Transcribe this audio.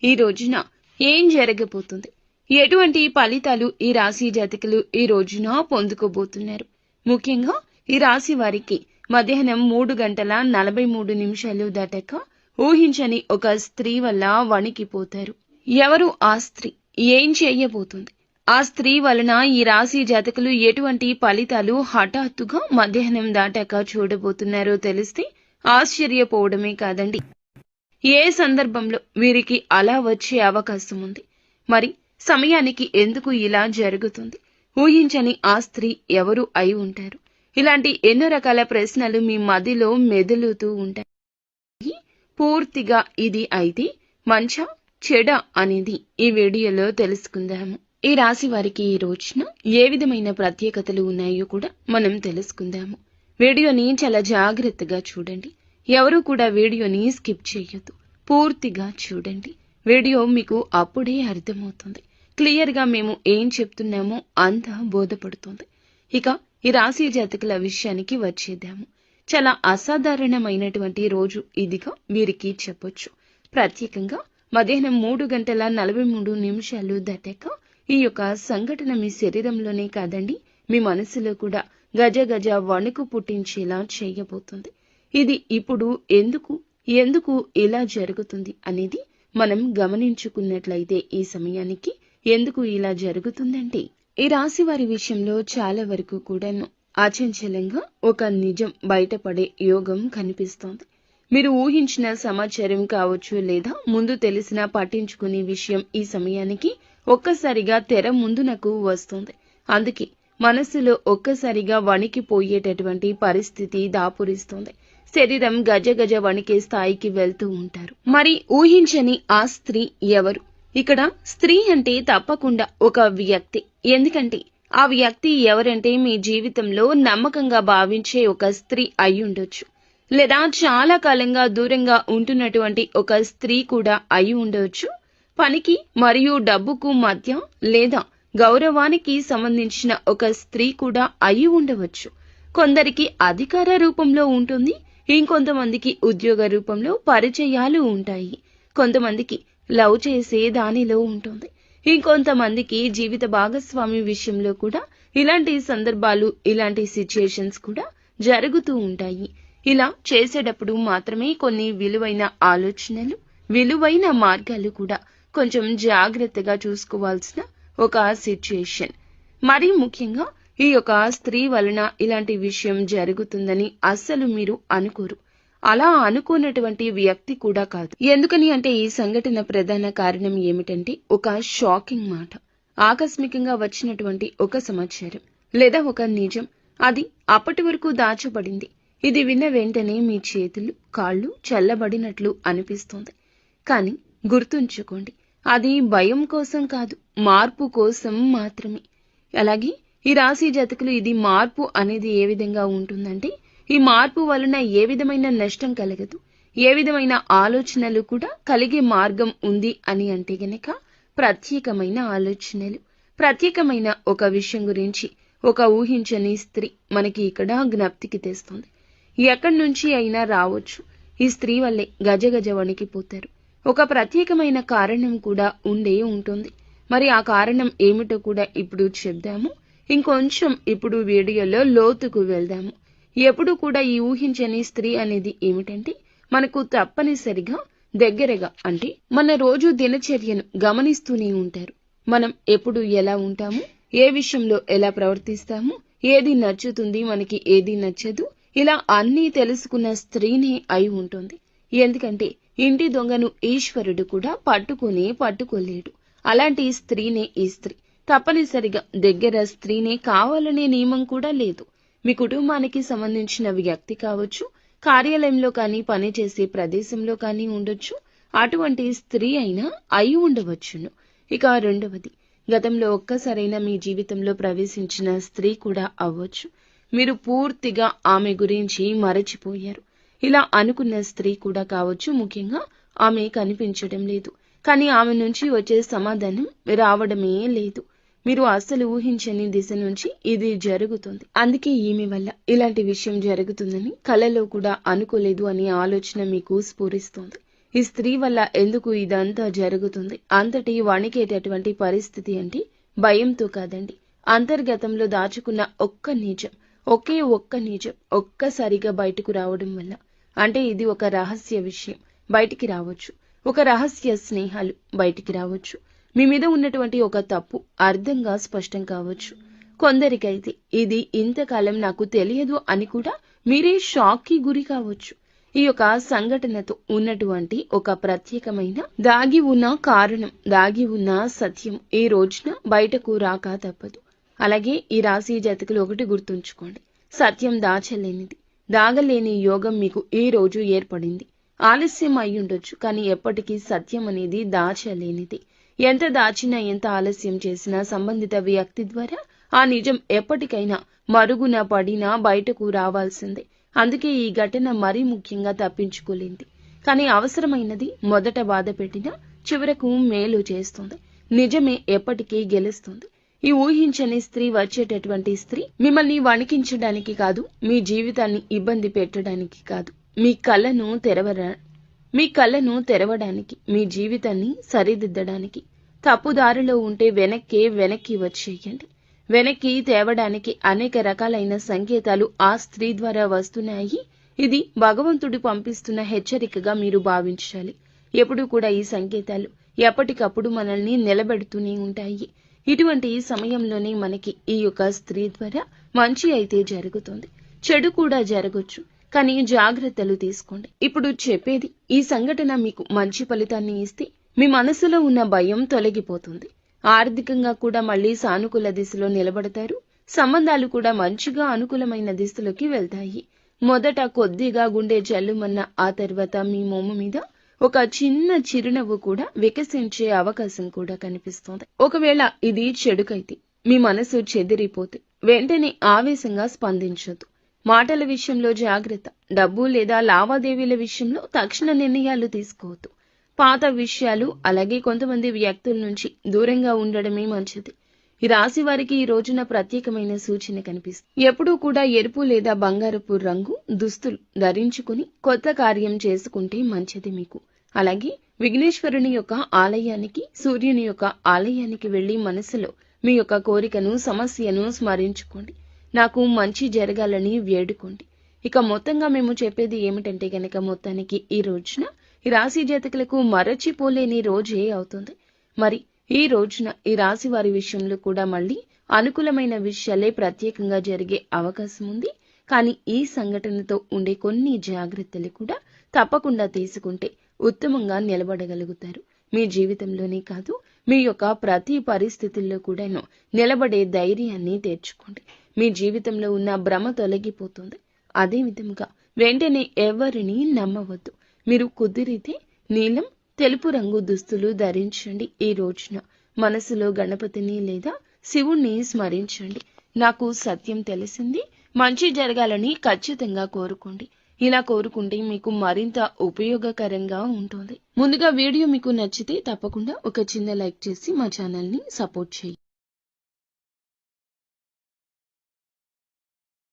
ఈ రోజున ఏం జరగబోతుంది, ఎటువంటి ఫలితాలు ఈ రాశి జాతకులు ఈ రోజున పొందుకోబోతున్నారు. ముఖ్యంగా ఈ రాశి వారికి మధ్యాహ్నం 3:43 దాటాక ఊహించని ఒక స్త్రీ వల్ల వణికిపోతారు. ఎవరు ఆ స్త్రీ, ఏం చేయబోతుంది, ఆ స్త్రీ వలన ఈ రాశి జాతకులు ఎటువంటి ఫలితాలు హఠాత్తుగా మధ్యాహ్నం దాటాక చూడబోతున్నారో తెలిస్తే ఆశ్చర్యపోవడమే కాదండి, ఏ సందర్భంలో వీరికి అలా వచ్చే అవకాశం ఉంది, మరి సమయానికి ఎందుకు ఇలా జరుగుతుంది, ఊహించని ఆ స్త్రీ ఎవరు అయి ఉంటారు, ఇలాంటి ఎన్నో రకాల ప్రశ్నలు మీ మదిలో మెదులుతూ ఉంటాయి. పూర్తిగా ఇది అయితే మంచా చెడ అనేది ఈ వీడియోలో తెలుసుకుందాము. ఈ రాశి వారికి ఈ రోజున ఏ విధమైన ప్రత్యేకతలు ఉన్నాయో కూడా మనం తెలుసుకుందాము. వీడియోని చాలా జాగ్రత్తగా చూడండి, ఎవరు కూడా వీడియోని స్కిప్ చేయొద్దు, పూర్తిగా చూడండి. వీడియో మీకు అప్పుడే అర్థమవుతుంది, క్లియర్ గా మేము ఏం చెప్తున్నామో అంతా బోధపడుతుంది. ఇక ఈ రాశి జాతకుల విషయానికి వచ్చేద్దాము. చాలా అసాధారణమైనటువంటి రోజు ఇదిగా వీరికి చెప్పొచ్చు. ప్రత్యేకంగా మధ్యాహ్నం 3:43 దాటాక ఈ యొక్క సంఘటన మీ శరీరంలోనే కాదండి, మీ మనసులో కూడా గజ గజ వణుకు పుట్టించేలా చేయబోతుంది. ఇది ఇప్పుడు ఎందుకు ఇలా జరుగుతుంది అనేది మనం గమనించుకున్నట్లయితే ఈ సమయానికి ఎందుకు ఇలా జరుగుతుందంటే, ఈ రాశి వారి విషయంలో చాలా వరకు కూడాను అచంచలంగా ఒక నిజం బయటపడే యోగం కనిపిస్తోంది. మీరు ఊహించిన సమాచారం కావచ్చు, లేదా ముందు తెలిసిన పట్టించుకునే విషయం ఈ సమయానికి ఒక్కసారిగా తెర ముందునకు వస్తుంది. అందుకే మనసులో ఒక్కసారిగా వణికిపోయేటటువంటి పరిస్థితి దాపురిస్తోంది. శరీరం గజ గజ వణికే స్థాయికి వెళ్తూ ఉంటారు. మరి ఊహించని ఆ స్త్రీ ఎవరు? ఇక్కడ స్త్రీ అంటే తప్పకుండా ఒక వ్యక్తి. ఎందుకంటే ఆ వ్యక్తి ఎవరంటే మీ జీవితంలో నమ్మకంగా భావించే ఒక స్త్రీ అయి ఉండొచ్చు, లేదా చాలా కాలంగా దూరంగా ఉంటున్నటువంటి ఒక స్త్రీ కూడా అయి ఉండవచ్చు. పనికి మరియు డబ్బుకు మధ్య లేదా గౌరవానికి సంబంధించిన ఒక స్త్రీ కూడా అయి ఉండవచ్చు. కొందరికి అధికార రూపంలో ఉంటుంది, ఇంకొంతమందికి ఉద్యోగ రూపంలో పరిచయాలు ఉంటాయి, కొంతమందికి లవ్ చేసే దానిలో ఉంటుంది, ఇంకొంతమందికి జీవిత భాగస్వామి విషయంలో కూడా ఇలాంటి సందర్భాలు, ఇలాంటి సిచ్యుయేషన్స్ కూడా జరుగుతూ ఉంటాయి. ఇలా చేసేటప్పుడు మాత్రమే కొన్ని విలువైన ఆలోచనలు, విలువైన మార్గాలు కూడా కొంచెం జాగ్రత్తగా చూసుకోవాల్సిన ఒక సిచ్యుయేషన్. మరీ ముఖ్యంగా ఈ యొక్క స్త్రీ వలన ఇలాంటి విషయం జరుగుతుందని అస్సలు మీరు అనుకోరు, అలా అనుకున్నటువంటి వ్యక్తి కూడా కాదు. ఎందుకని అంటే ఈ సంఘటన ప్రధాన కారణం ఏమిటంటే ఒక షాకింగ్ మాట, ఆకస్మికంగా వచ్చినటువంటి ఒక సమాచారం లేదా ఒక నిజం, అది అప్పటి వరకు దాచబడింది. ఇది విన్న వెంటనే మీ చేతులు కాళ్ళు చల్లబడినట్లు అనిపిస్తుంది. కానీ గుర్తుంచుకోండి, అది భయం కోసం కాదు, మార్పు కోసం మాత్రమే. అలాగే ఈ రాశి జాతకులు ఇది మార్పు అనేది ఏ విధంగా ఉంటుందంటే, ఈ మార్పు వలన ఏ విధమైన నష్టం కలగదు, ఏ విధమైన ఆలోచనలు కూడా కలిగే మార్గం ఉంది అని అంటే గనక ప్రత్యేకమైన ఆలోచనలు, ప్రత్యేకమైన ఒక విషయం గురించి ఒక ఊహించని స్త్రీ మనకి ఇక్కడ జ్ఞప్తికి తెస్తుంది. ఎక్కడి నుంచి అయినా రావచ్చు, ఈ స్త్రీ వల్లే గజ గజ వణికిపోతారు. ఒక ప్రత్యేకమైన కారణం కూడా ఉండే ఉంటుంది. మరి ఆ కారణం ఏమిటో కూడా ఇప్పుడు చెప్దాము. ఇంకొంచెం ఇప్పుడు వీడియోలో లోతుకు వెళ్దాము. ఎప్పుడు కూడా ఈ ఊహించని స్త్రీ అనేది ఏమిటంటే, మనకు తప్పనిసరిగా దగ్గరగా అంటే మన రోజు దినచర్యను గమనిస్తూనే ఉంటారు. మనం ఎప్పుడు ఎలా ఉంటాము, ఏ విషయంలో ఎలా ప్రవర్తిస్తాము, ఏది నచ్చుతుంది మనకి, ఏది నచ్చదు, ఇలా అన్నీ తెలుసుకున్న స్త్రీనే అయి ఉంటుంది. ఎందుకంటే ఇంటి దొంగను ఈశ్వరుడు కూడా పట్టుకోలేడు. అలాంటి స్త్రీనే ఈ స్త్రీ. తప్పనిసరిగా దగ్గర స్త్రీనే కావాలనే నియమం కూడా లేదు. మీ కుటుంబానికి సంబంధించిన వ్యక్తి కావచ్చు, కార్యాలయంలో కానీ పనిచేసే ప్రదేశంలో కానీ ఉండొచ్చు, అటువంటి స్త్రీ అయినా అయి ఉండవచ్చును. ఇక రెండవది, గతంలో ఒక్కసారైనా మీ జీవితంలో ప్రవేశించిన స్త్రీ కూడా అవ్వచ్చు. మీరు పూర్తిగా ఆమె గురించి మరచిపోయారు. ఇలా అనుకున్న స్త్రీ కూడా కావచ్చు. ముఖ్యంగా ఆమె కనిపించడం లేదు, కానీ ఆమె నుంచి వచ్చే సమాధానం రావడమే లేదు. మీరు అస్సలు ఊహించని దిశ నుంచి ఇది జరుగుతుంది. అందుకే ఈమె వల్ల ఇలాంటి విషయం జరుగుతుందని కలలో కూడా అనుకోలేదు అనే ఆలోచన మీకు స్ఫురిస్తోంది. ఈ స్త్రీ వల్ల ఎందుకు ఇదంతా జరుగుతుంది? అంతటి వణికేటటువంటి పరిస్థితి అంటే భయంతో కాదండి, అంతర్గతంలో దాచుకున్న ఒక్క నిజం, ఒక్క నిజం ఒక్కసారిగా బయటకు రావడం వల్ల. అంటే ఇది ఒక రహస్య విషయం బయటికి రావచ్చు, ఒక రహస్య స్నేహాలు బయటికి రావచ్చు, మీ మీద ఉన్నటువంటి ఒక తప్పు అర్థంగా స్పష్టం కావచ్చు. కొందరికైతే ఇది ఇంతకాలం నాకు తెలియదు అని కూడా మీరే షాక్కి గురి కావచ్చు. ఈ యొక్క సంఘటనతో ఉన్నటువంటి ఒక ప్రత్యేకమైన దాగి ఉన్న కారణం, దాగి ఉన్న సత్యం ఈ రోజున బయటకు రాక తప్పదు. అలాగే ఈ రాశి జాతకులు ఒకటి గుర్తుంచుకోండి, సత్యం దాచలేనిది, దాగలేని యోగం మీకు ఈ రోజు ఏర్పడింది. ఆలస్యం అయి ఉండొచ్చు, కానీ ఎప్పటికీ సత్యం అనేది దాచలేనిది. ఎంత దాచినా, ఎంత ఆలస్యం చేసినా సంబంధిత వ్యక్తి ద్వారా ఆ నిజం ఎప్పటికైనా మరుగున పడినా బయటకు రావాల్సిందే. అందుకే ఈ ఘటన మరీ ముఖ్యంగా తప్పించుకోలేంది. కానీ అవసరమైనది మొదట బాధ పెట్టినా చివరకు మేలు చేస్తుంది. నిజమే ఎప్పటికీ గెలుస్తుంది. ఈ ఊహించని స్త్రీ వచ్చేటటువంటి స్త్రీ మిమ్మల్ని వణికించడానికి కాదు, మీ జీవితాన్ని ఇబ్బంది పెట్టడానికి కాదు, మీ కళ్ళను తెరవడానికి, మీ జీవితాన్ని సరిదిద్దడానికి. తప్పుదారిలో ఉంటే వెనక్కి వచ్చేయండి. వెనక్కి తేవడానికి అనేక రకాలైన సంకేతాలు ఆ స్త్రీ ద్వారా వస్తున్నాయి. ఇది భగవంతుడు పంపిస్తున్న హెచ్చరికగా మీరు భావించాలి. ఎప్పుడూ కూడా ఈ సంకేతాలు ఎప్పటికప్పుడు మనల్ని నిలబెడుతూనే ఉంటాయి. ఇటువంటి సమయంలోనే మనకి ఈ యొక్క స్త్రీ ద్వారా మంచి అయితే జరుగుతుంది, చెడు కూడా జరగొచ్చు. కానీ జాగ్రత్తలు తీసుకోండి. ఇప్పుడు చెప్పేది, ఈ సంఘటన మీకు మంచి ఫలితాన్ని ఇస్తే మీ మనసులో ఉన్న భయం తొలగిపోతుంది. ఆర్థికంగా కూడా మళ్ళీ సానుకూల దిశలో నిలబడతారు. సంబంధాలు కూడా మంచిగా అనుకూలమైన దిశలోకి వెళ్తాయి. మొదట కొద్దిగా గుండె జల్లుమన్న, ఆ తర్వాత మీ మొమ్ము మీద ఒక చిన్న చిరునవ్వు కూడా వికసించే అవకాశం కూడా కనిపిస్తోంది. ఒకవేళ ఇది చెడుకైతే, మీ మనసు చెదిరిపోతే వెంటనే ఆవేశంగా స్పందించొద్దు. మాటల విషయంలో జాగ్రత్త. డబ్బు లేదా లావాదేవీల విషయంలో తక్షణ నిర్ణయాలు తీసుకోవద్దు. పాత విషయాలు, అలాగే కొంతమంది వ్యక్తుల నుంచి దూరంగా ఉండడమే మంచిది. ఈ రాశి వారికి ఈ రోజున ప్రత్యేకమైన సూచన కనిపిస్తుంది. ఎప్పుడూ కూడా ఎరుపు లేదా బంగారపు రంగు దుస్తులు ధరించుకుని కొత్త కార్యం చేసుకుంటే మంచిది మీకు. అలాగే విఘ్నేశ్వరుని యొక్క ఆలయానికి, సూర్యుని యొక్క ఆలయానికి వెళ్లి మనసులో మీ యొక్క కోరికను, సమస్యను స్మరించుకోండి. నాకు మంచి జరగాలని వేడుకోండి. ఇక మొత్తంగా మేము చెప్పేది ఏమిటంటే గనక, మొత్తానికి ఈ రోజున ఈ రాశి జాతకులకు మరచిపోలేని రోజే అవుతుంది. మరి ఈ రోజున ఈ రాశి వారి విషయంలో కూడా మళ్ళీ అనుకూలమైన విషయాలే ప్రత్యేకంగా జరిగే అవకాశం ఉంది. కానీ ఈ సంఘటనతో ఉండే కొన్ని జాగ్రత్తలు కూడా తప్పకుండా తీసుకుంటే ఉత్తమంగా నిలబడగలుగుతారు. మీ జీవితంలోనే కాదు, మీ యొక్క ప్రతి పరిస్థితుల్లో కూడాను నిలబడే ధైర్యాన్ని తెచ్చుకోండి. మీ జీవితంలో ఉన్న భ్రమ తొలగిపోతుంది. అదే విధంగా వెంటనే ఎవరిని నమ్మవద్దు. మీరు కుదిరితే నీలం, తెలుపు రంగు దుస్తులు ధరించండి. ఈ రోజున మనసులో గణపతిని లేదా శివుణ్ణి స్మరించండి. నాకు సత్యం తెలిసింది, మంచి జరగాలని ఖచ్చితంగా కోరుకోండి. ఇలా కోరుకుంటే మీకు మరింత ఉపయోగకరంగా ఉంటుంది. ముందుగా వీడియో మీకు నచ్చితే తప్పకుండా ఒక చిన్న లైక్ చేసి మా ఛానల్ని సపోర్ట్ చేయండి.